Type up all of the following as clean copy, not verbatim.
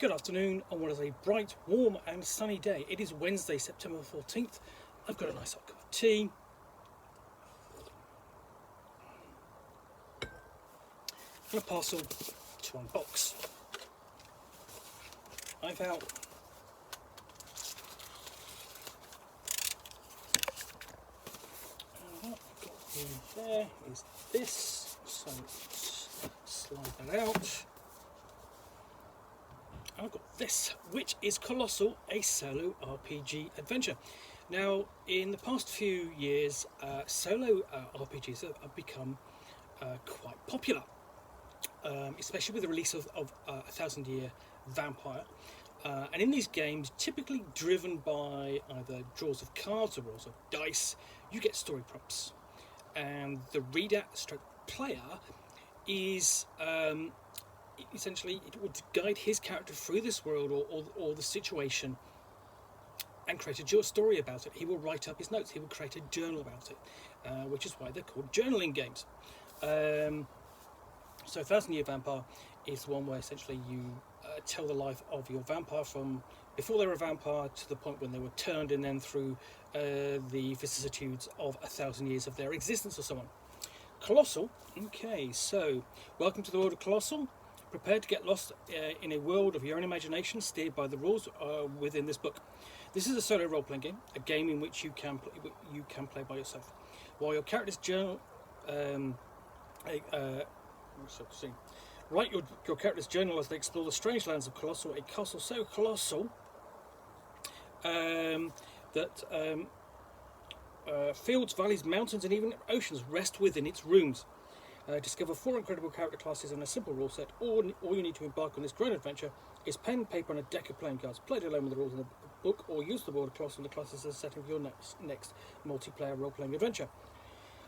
Good afternoon on what is a bright, warm and sunny day. It is Wednesday, September 14th. I've got a nice hot cup of tea. And a parcel to unbox. I've out what I've got in there is this, so let's slide that out. And I've got this, which is Colostle, a solo RPG adventure. Now, in the past few years, solo RPGs have become quite popular. Especially with the release of A Thousand Year Vampire. And in these games, typically driven by either draws of cards or rolls of dice, you get story prompts. And the reader stroke player is essentially, it would guide his character through this world or the situation and create a story about it. He will write up his notes, he will create a journal about it, which is why they're called journaling games. So 1,000 Year Vampire is the one where essentially you tell the life of your vampire from before they were a vampire to the point when they were turned, and then through the vicissitudes of 1,000 years of their existence or so on. Colossal. Okay, so welcome to the world of Colossal. Prepare to get lost in a world of your own imagination, steered by the rules within this book. This is a solo role-playing game, a game in which you can play by yourself. While your character's journal... Write your character's journal as they explore the strange lands of Colostle, a castle so colossal that fields, valleys, mountains and even oceans rest within its rooms. Discover 4 incredible character classes and a simple rule set. All you need to embark on this grand adventure is pen, paper and a deck of playing cards. Play it alone with the rules in the book, or use the world of Colostle and the classes as a setting for your next multiplayer role-playing adventure.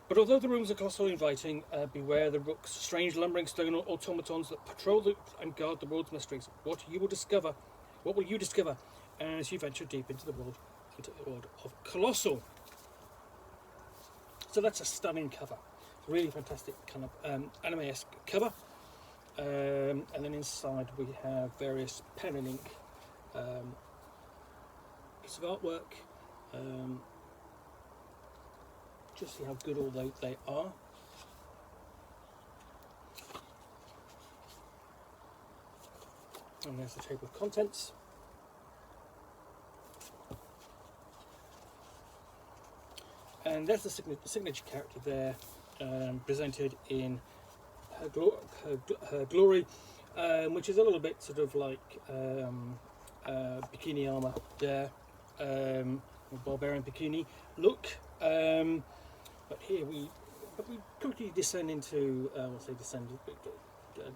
But although the rooms are colossal inviting, beware the rooks, strange lumbering stone automatons that patrol and guard the world's mysteries. What will you discover as you venture deep into the world of Colossal? So that's a stunning cover. It's a really fantastic kind of anime-esque cover. And then inside we have various pen and ink piece of artwork. Just see how good all they are. And there's the table of contents. And there's the signature character there, presented in her glory, which is a little bit sort of like bikini armor there, barbarian bikini look. But here we quickly descend into,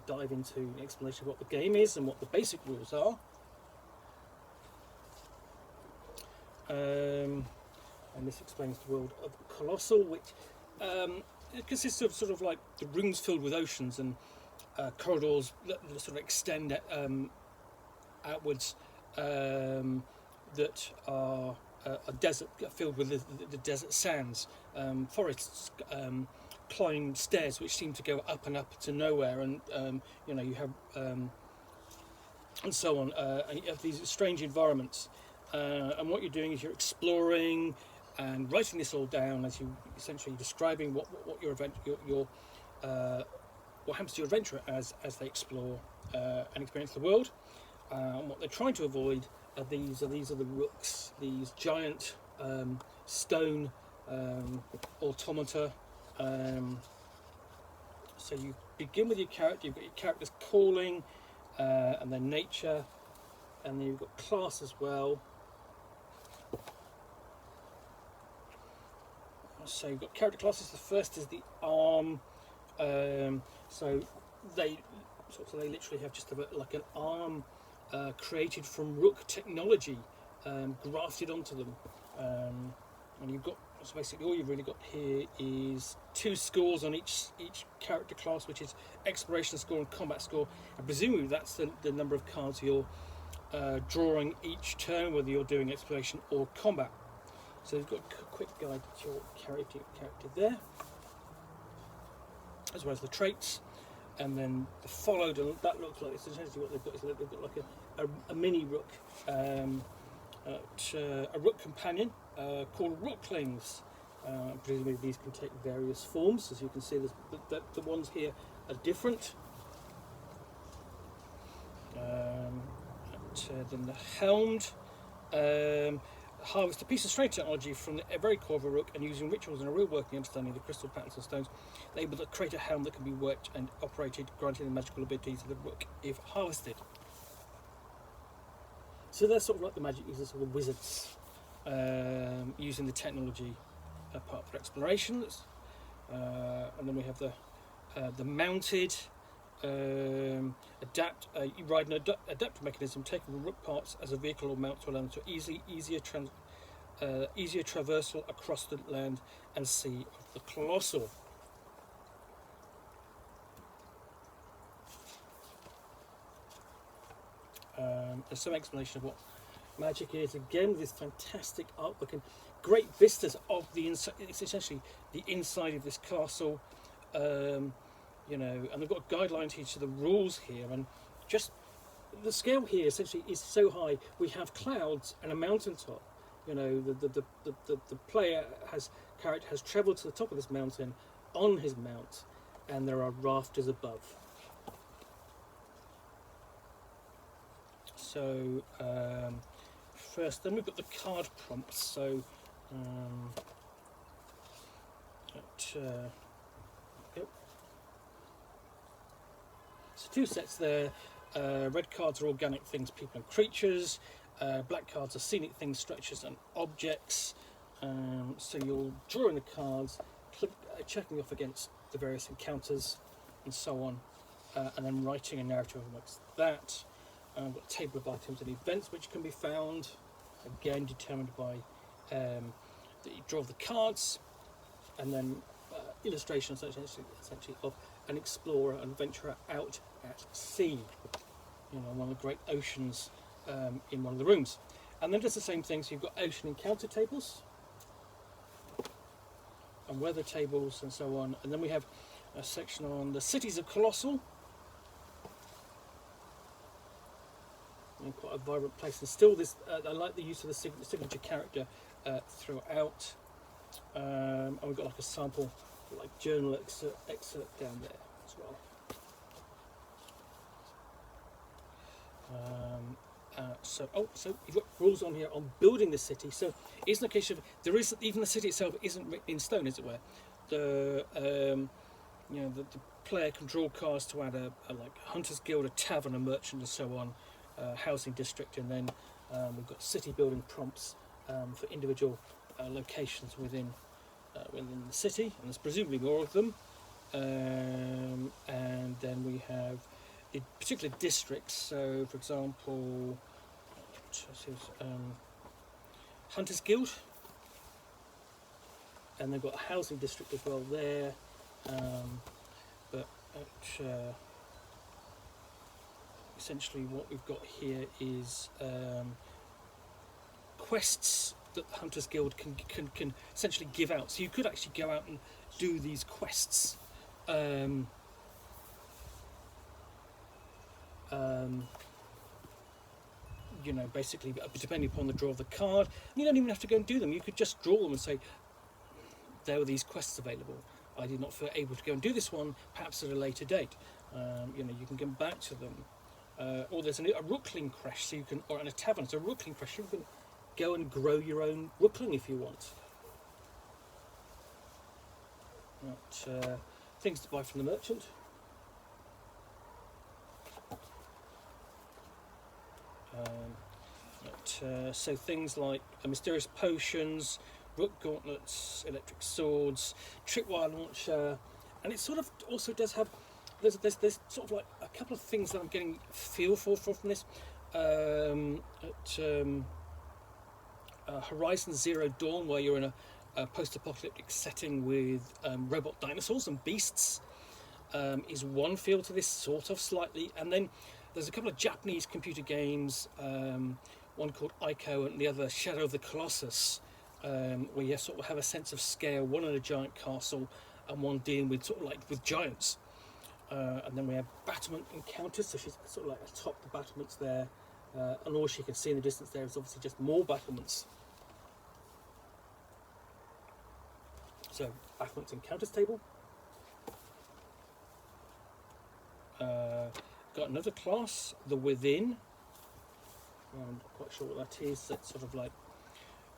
dive into an explanation of what the game is and what the basic rules are. And this explains the world of Colossal, which it consists of sort of like the rooms filled with oceans and corridors that sort of extend outwards, that are a desert filled with the desert sands, forests, climbing stairs which seem to go up and up to nowhere, and you have and so on, and you have these strange environments, and what you're doing is you're exploring and writing this all down as you essentially describing what your event what happens to your adventurer as they explore and experience the world. And what they're trying to avoid are these are the rooks, these giant stone automata. So you begin with your character. You've got your character's calling, and then nature, and then you've got class as well. So you've got character classes. The first is the arm. So they literally have just like an arm created from rook technology, grafted onto them, and you've got, so basically all you've really got here is 2 scores on each character class, which is exploration score and combat score, and presumably that's the number of cards you're drawing each turn, whether you're doing exploration or combat. So you've got a quick guide to your character there, as well as the traits. and then the followed, and that looks like, it's essentially what they've got is they've got like a mini rook, a rook companion called Rooklings. Presumably these can take various forms. As you can see, the ones here are different. Then the helmed. Harvest a piece of strange technology from the very core of a rook, and using rituals and a real working understanding of the crystal patterns and stones, they're able to create a helm that can be worked and operated, granting the magical abilities of the rook if harvested. So they're sort of like the magic users, sort of wizards, using the technology part of their explorations. And then we have the mounted. You ride an adaptive mechanism taking the rook parts as a vehicle or mount to allow them to easier traversal across the land and sea of the Colostle. There's some explanation of what magic is. Again, this fantastic artwork and great vistas of the inside. It's essentially the inside of this castle. And they've got guidelines to each of the rules here, and just the scale here essentially is so high. We have clouds and a mountaintop. The player has travelled to the top of this mountain on his mount, and there are rafters above. So first, then we've got the card prompts. So So 2 sets there. Red cards are organic things, people and creatures. Black cards are scenic things, structures and objects. So you're drawing the cards, checking off against the various encounters and so on, and then writing a narrative amongst that. We've got a table of items and events which can be found, again determined by the draw of the cards, and then illustrations essentially of an explorer and adventurer out at sea, one of the great oceans in one of the rooms. And then just the same thing, so you've got ocean encounter tables and weather tables and so on. And then we have a section on the cities of Colostle, and quite a vibrant place. And still this, I like the use of the signature character throughout. And we've got like a sample, like journal excerpt down there as well. So you've got rules on here on building the city. So it's not a case of even the city itself isn't written in stone, as it were. The player can draw cards to add a like Hunters Guild, a tavern, a merchant, and so on, housing district, and then we've got city building prompts for individual locations within the city, and there's presumably more of them. And then we have the particular districts. So, for example, Hunters Guild, and they've got a housing district as well there. Essentially, what we've got here is quests that the Hunters Guild can essentially give out. So you could actually go out and do these quests. Basically, depending upon the draw of the card, you don't even have to go and do them. You could just draw them and say, there were these quests available. I did not feel able to go and do this one, perhaps at a later date. You can get back to them. Or there's a rookling crash, so you can, or in a tavern, it's a rookling crash. You can go and grow your own rookling if you want. Things to buy from the merchant. So things like mysterious potions, rook gauntlets, electric swords, tripwire launcher, and it sort of also does have. There's sort of like a couple of things that I'm getting a feel for from this. Horizon Zero Dawn, where you're in a post-apocalyptic setting with robot dinosaurs and beasts, is one feel to this, sort of slightly. And then there's a couple of Japanese computer games, one called Ico and the other Shadow of the Colossus, where you sort of have a sense of scale, one in a giant castle and one dealing with sort of like with giants. And then we have battlement encounters, so she's sort of like atop the battlements there, and all she can see in the distance there is obviously just more battlements. So, battlements encounters table. Got another class, the Within. I'm not quite sure what that is. That's sort of like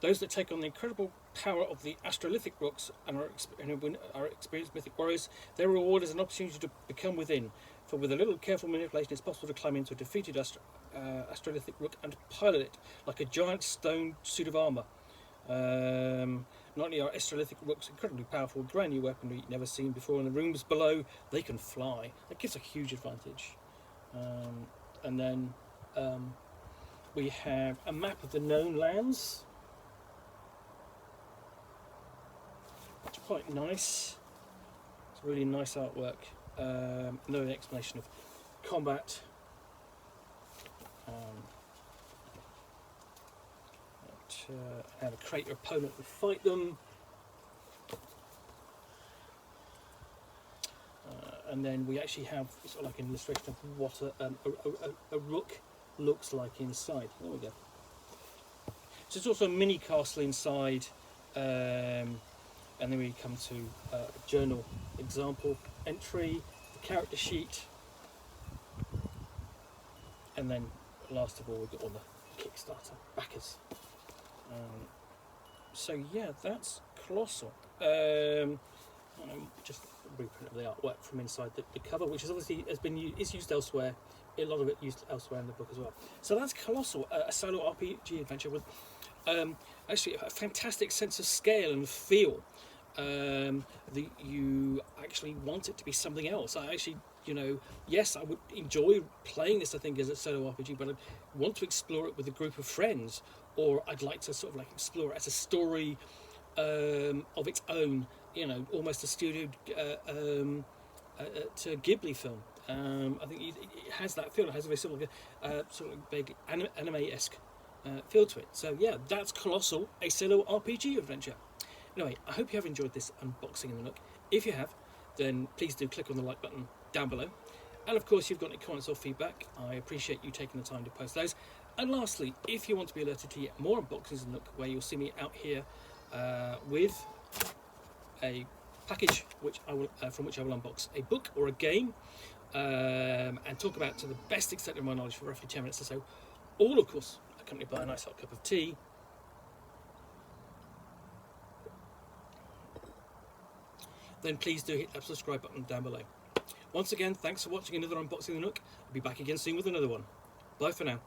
those that take on the incredible power of the astrolithic rooks and are experienced mythic warriors. Their reward is an opportunity to become within. For with a little careful manipulation, it's possible to climb into a defeated astrolithic rook and pilot it like a giant stone suit of armour. Not only are astrolithic rooks incredibly powerful, brand new weaponry never seen before in the rooms below, they can fly. That gives a huge advantage. And then we have a map of the known lands. It's quite nice. It's really nice artwork. Another explanation of combat. How to create your opponent and fight them. And then we actually have sort of like an illustration of what a rook looks like inside. There we go. So it's also a mini castle inside. And then we come to a journal example entry, the character sheet, and then last of all we've got all the Kickstarter backers. So yeah, that's Colossal. Just a reprint of the artwork from inside the cover, which is obviously is used elsewhere. A lot of it used elsewhere in the book as well. So that's Colossal, a solo RPG adventure with actually a fantastic sense of scale and feel. You actually want it to be something else. I actually, yes, I would enjoy playing this, I think, as a solo RPG, but I want to explore it with a group of friends, or I'd like to sort of like explore it as a story of its own, almost a studio to Ghibli film. I think it has that feel. It has a very sort of vaguely anime-esque feel to it. So yeah, that's Colossal, a solo RPG adventure. Anyway, I hope you have enjoyed this unboxing in the Nook. If you have, then please do click on the like button down below. And of course, if you've got any comments or feedback, I appreciate you taking the time to post those. And lastly, if you want to be alerted to yet more unboxings in the Nook, where you'll see me out here with a package from which I will unbox a book or a game and talk about to the best extent of my knowledge for roughly 10 minutes or so, all of course accompanied by a nice hot cup of tea. Then please do hit that subscribe button down below. Once again, thanks for watching another unboxing of the Nook. I'll be back again soon with another one. Bye for now.